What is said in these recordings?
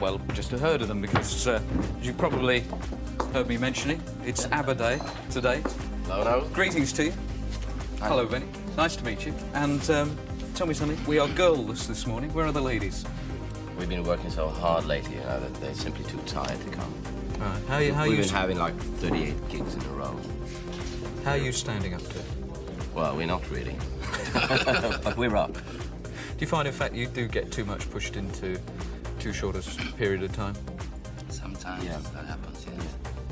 Well, just heard of them because, as you probably heard me mentioning, it's ABBA Day today. Hello. Greetings to you. Hi. Hello, Benny. Nice to meet you. And tell me something. We are girlless this morning. Where are the ladies? We've been working so hard lately, that they're simply too tired to come. Right. We've been having like 38 gigs in a row. How are you standing up to it? Well, we're not really. But we're up. Do you find, in fact, you do get too much pushed into too short a period of time? Sometimes that happens, yeah.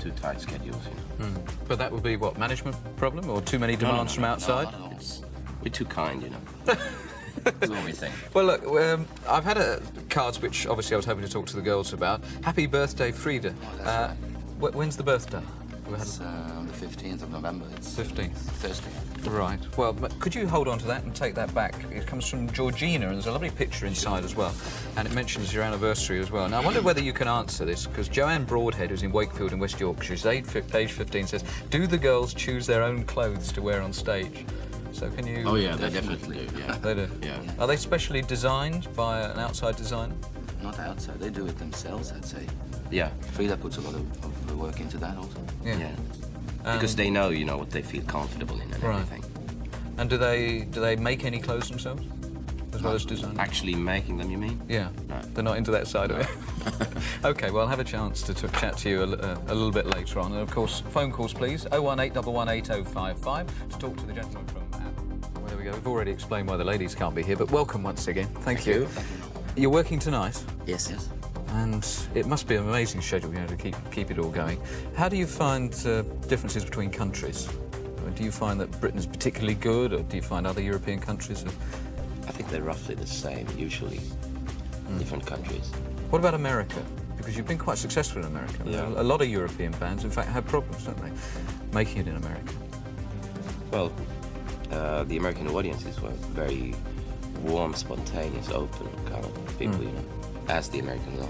Too tight schedules, you know. But that would be, what, management problem or too many demands from outside? No, we're too kind, you know. That's all we think. Well, look, I've had cards which obviously I was hoping to talk to the girls about. Happy birthday, Frida. Oh, that's right. When's the birthday? It's on the 15th of November. It's 15th. Thursday. Right. Well, could you hold on to that and take that back? It comes from Georgina, and there's a lovely picture inside as well. And it mentions your anniversary as well. Now, I wonder whether you can answer this, because Joanne Broadhead, who's in Wakefield in West Yorkshire, she's age 15, says, do the girls choose their own clothes to wear on stage? So can you... Oh, yeah, they definitely do, yeah. They do? Yeah. Are they specially designed by an outside designer? Not outside, they do it themselves, I'd say. Yeah. Frida puts a lot of work into that also. Yeah. Because they know, you know, what they feel comfortable in and everything. And do they make any clothes themselves, as well as design? Actually making them, you mean? Yeah. No. They're not into that side of it. OK, well, I'll have a chance to chat to you a little bit later on. And, of course, phone calls, please. 018118055 to talk to the gentleman from ABBA. Well, there we go. We've already explained why the ladies can't be here, but welcome once again. Thank you. You're working tonight? Yes. And it must be an amazing schedule, you know, to keep it all going. How do you find differences between countries? Do you find that Britain's particularly good, or do you find other European countries I think they're roughly the same, usually. Different countries. What about America? Because you've been quite successful in America. Yeah. A lot of European bands, in fact, have problems, don't they, making it in America? Well, the American audiences were very warm, spontaneous, open kind of people, you know, as the Americans are.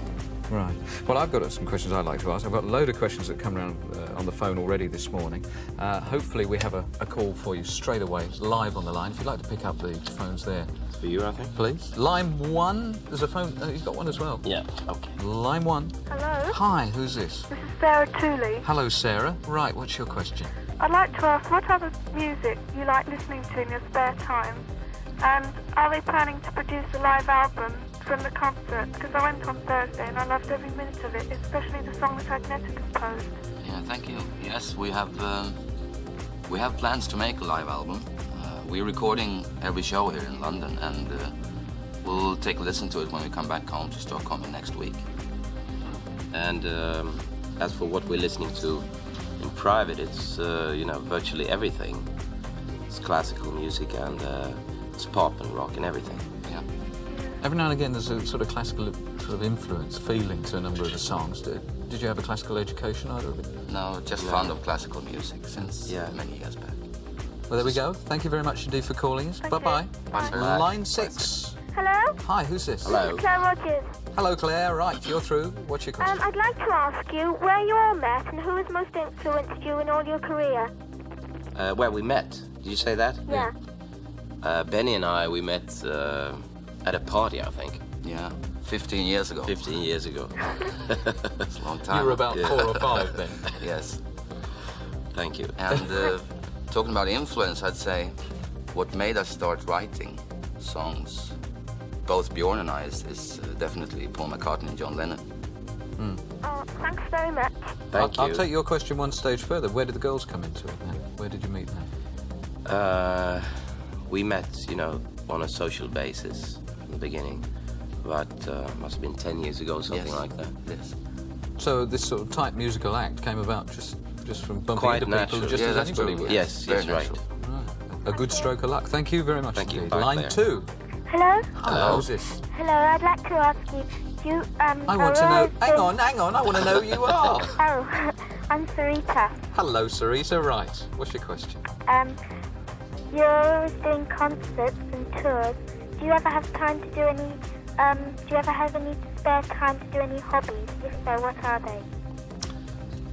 Right. Well, I've got some questions I'd like to ask. I've got a load of questions that come around on the phone already this morning. Hopefully we have a call for you straight away. It's live on the line. If you'd like to pick up the phones there. It's for you, I think. Please. Line 1. There's a phone. He's got one as well. Yeah, okay. Line 1. Hello? Hi, who's this? This is Sarah Tooley. Hello, Sarah. Right, what's your question? I'd like to ask what other music you like listening to in your spare time, and are they planning to produce a live album from the concert? Because I went on Thursday and I loved every minute of it, especially the song that Agneta composed. Yeah, thank you. Yes, we have plans to make a live album. We're recording every show here in London, and we'll take a listen to it when we come back home to Stockholm next week. And as for what we're listening to in private, it's, you know, virtually everything. It's classical music and it's pop and rock and everything. Yeah. Every now and again there's a sort of classical sort of influence, feeling to a number of the songs. Did you have a classical education, either of you? No, just fond of classical music since many years back. Well, there we go. Thank you very much indeed for calling us. Bye-bye. Bye. Line 6. Hello? Hi, who's this? Hello. Claire Rogers. Hello, Claire. Right, you're through. What's your question? I'd like to ask you where you all met and who has most influenced you in all your career. Where we met, did you say that? Yeah. Benny and I, we met at a party, I think. Yeah, 15 years ago. 15 years ago. It's a long time. You were about 4 or 5 then. Yes. Thank you. And talking about influence, I'd say what made us start writing songs, both Bjorn and I, is definitely Paul McCartney and John Lennon. Oh, thanks very much. Thank you. I'll take your question one stage further. Where did the girls come into it then? Where did you meet them? We met, you know, on a social basis from the beginning. But must have been 10 years ago, something like that. Yes. So this sort of tight musical act came about just from bumping Quite into natural. people just Yeah, as that's anybody true. would. Yes, Very yes, right. natural. Right. A good stroke of luck. Thank you very much Thank you. indeed. Bye, Line Claire. 2. Hello? Hello. Who's this? Hello, I'd like to ask you, do you, I want to know... Hang on. I want to know who you are. Oh, I'm Sarita. Hello, Sarita. Right. What's your question? You're always doing concerts and tours. Do you ever have time to do any, do you ever have any spare time to do any hobbies? If so, what are they?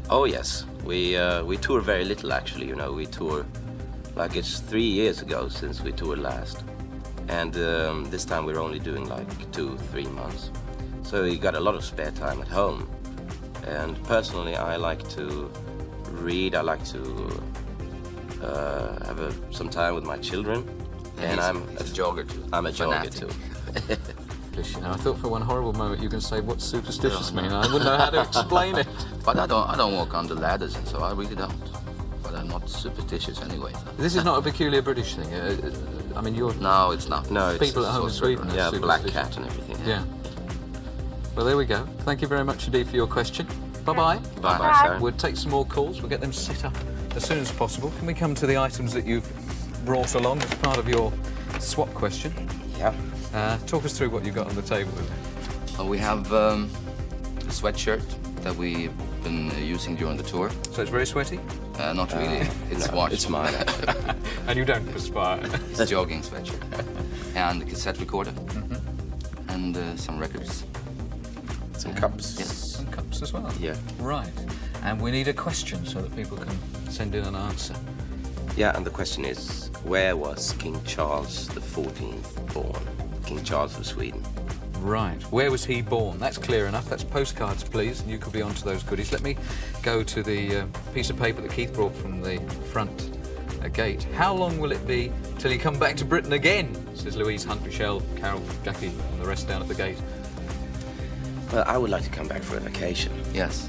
Oh, yes. We tour very little, actually, you know. We tour, like, it's 3 years ago since we toured last. And this time we're only doing, like, 2-3 months. So you got a lot of spare time at home. And personally, I like to read. I like to have some time with my children. And I'm a jogger too. I'm a jogger Fanatic. too. Now, I thought for one horrible moment you were going to say, what's superstitious mean? I wouldn't know how to explain it. But I don't walk under ladders, and so I really don't. But I'm not superstitious anyway. So. This is not a peculiar British thing. I mean, you're... No, it's not. No, it's people at home in Sweden are yeah, black superstitious. cat and everything. Yeah. Well, there we go. Thank you very much indeed for your question. Bye-bye. Bye-bye, sir. We'll take some more calls. We'll get them set up as soon as possible. Can we come to the items that you've brought along as part of your swap question? Yeah. Talk us through what you've got on the table. We have a sweatshirt that we've been using during the tour. So it's very sweaty? Not really. It's No, washed. it's mine. And you don't perspire. It's a jogging sweatshirt. And a cassette recorder. And some records. Some cups. Yes. Some cups as well? Yeah. Right. And we need a question so that people can send in an answer. Yeah, and the question is, where was King Charles XIV born? King Charles of Sweden. Right. Where was he born? That's clear enough. That's postcards, please, and you could be onto those goodies. Let me go to the piece of paper that Keith brought from the front gate. How long will it be till you come back to Britain again? Says Louise, Hunt, Michelle, Carol, Jackie, and the rest down at the gate. Well, I would like to come back for a vacation. Yes.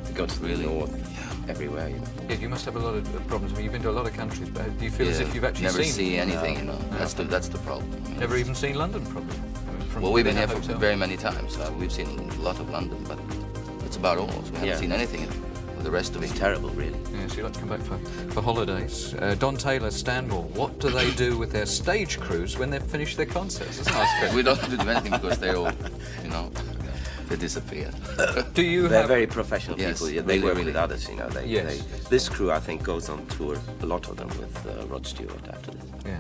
To go to the Really? north, everywhere, you know. Yeah, you must have a lot of problems. I mean, you've been to a lot of countries, but do you feel as if you've actually never seen... see anything, No. you know. No. That's the problem. I mean, Never it's- even seen London, probably. I mean, from Well, we've been within here a for hotel. very many times. We've seen a lot of London, but that's about all. So we haven't Yeah. seen anything of the rest of it. It's terrible, really. Yeah, so you like to come back for holidays. Don Taylor, Stanmore, what do they do with their stage crews when they've finished their concerts? That's a nice question. We don't do anything because they're all, you know, they disappear. Do you They're have... very professional Yes, people. Yeah, they really, work really. with others, you know. Yes. This crew, I think, goes on tour, a lot of them, with Rod Stewart after this. Yeah.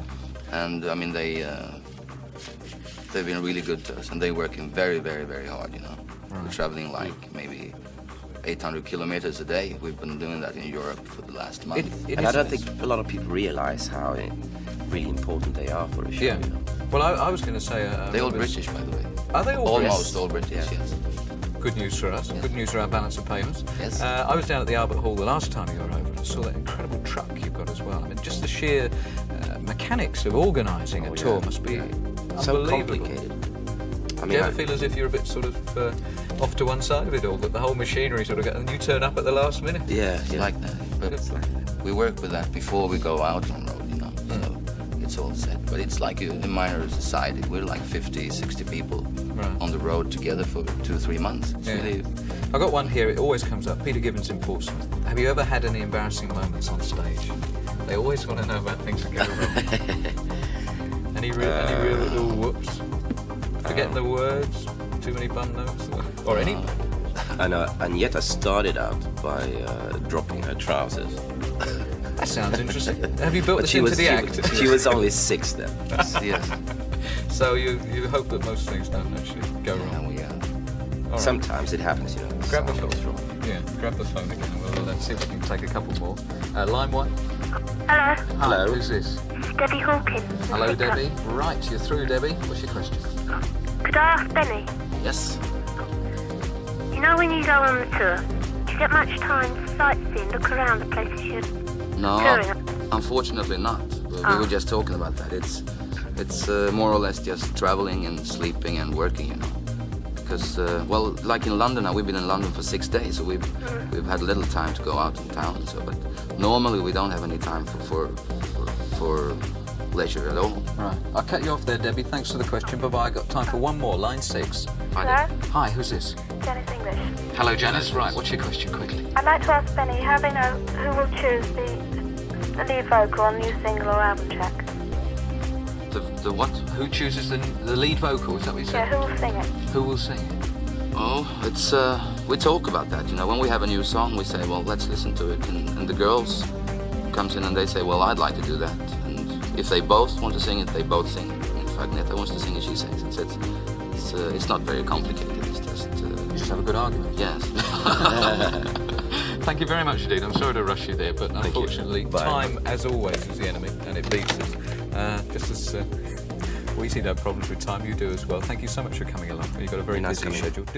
And I mean, they've been really good to us, and they're working very, very, very hard, you know. We're traveling like maybe 800 kilometers a day. We've been doing that in Europe for the last month. And I don't think a lot of people realize how really important they are for a show. Yeah. You know? Well, I was going to say... They're all British, by the way. Are they all Almost British? all British, Yeah. yes. Good news for us. Good news for our balance of payments. Yes. I was down at the Albert Hall the last time you were over and I saw that incredible truck you've got as well. I mean, just the sheer mechanics of organising a tour must be So unbelievable. complicated. I Do mean, you ever feel as if you're a bit sort of off to one side of it all, that the whole machinery sort of and you turn up at the last minute? yeah, It's yeah. like that. But we work with that before we go out on road, you know. So it's all set. But it's like a minor society. We're like 50, 60 people on the road together for 2-3 months. It's really... I got one here, it always comes up. Peter Gibbons in Portsmouth. Have you ever had any embarrassing moments on stage? They always want to know about things that go wrong. Any real little whoops? Forgetting the words? Too many bum notes? Or any? And Agneta started out by dropping her trousers. That sounds interesting. Have you built But this she into was, the she, act? was- she was only 6 then. Yes. So you hope that most things don't actually go wrong. And we, All right. Sometimes it happens, you know. Grab the Something phone. goes wrong. Yeah, grab the phone again and we'll see if we can take a couple more. Line 1. Hello, Hello. Hi, who's this? Debbie Hawken. Hello, Debbie. Right, you're through, Debbie. What's your question? Could I ask Benny? yes. You know when you go on the tour, do you get much time to sightsee, look around the places you're No, touring? unfortunately not. We were just talking about that. It's more or less just traveling and sleeping and working, you know. Because well, like in London now, we've been in London for 6 days, so we've had little time to go out in town. And so, but normally we don't have any time for leisure at all. Right. I'll cut you off there, Debbie. Thanks for the question. Bye-bye. I've got time for one more. Line 6. Hello, Hi, who's this? Janice English. Hello, Janice. Right, what's your question, quickly? I'd like to ask Benny how they know who will choose the lead vocal on new single or album track. The what? Who chooses the lead vocal? Is that what you Yeah, said? who will sing it? Who will sing it? Oh, it's we talk about that. You know, when we have a new song, we say, well, let's listen to it, and the girls comes in and they say, well, I'd like to do that. And if they both want to sing it, they both sing it. In fact, Netta wants to sing it, she sings it. So it's not very complicated. It's just You just have a good argument. yes. Thank you very much indeed. I'm sorry to rush you there, but you. unfortunately, Bye. time, as always, is the enemy, and it beats us. Just as We see no problems with time. You do as well. Thank you so much for coming along. You've got a very Nice busy coming. schedule.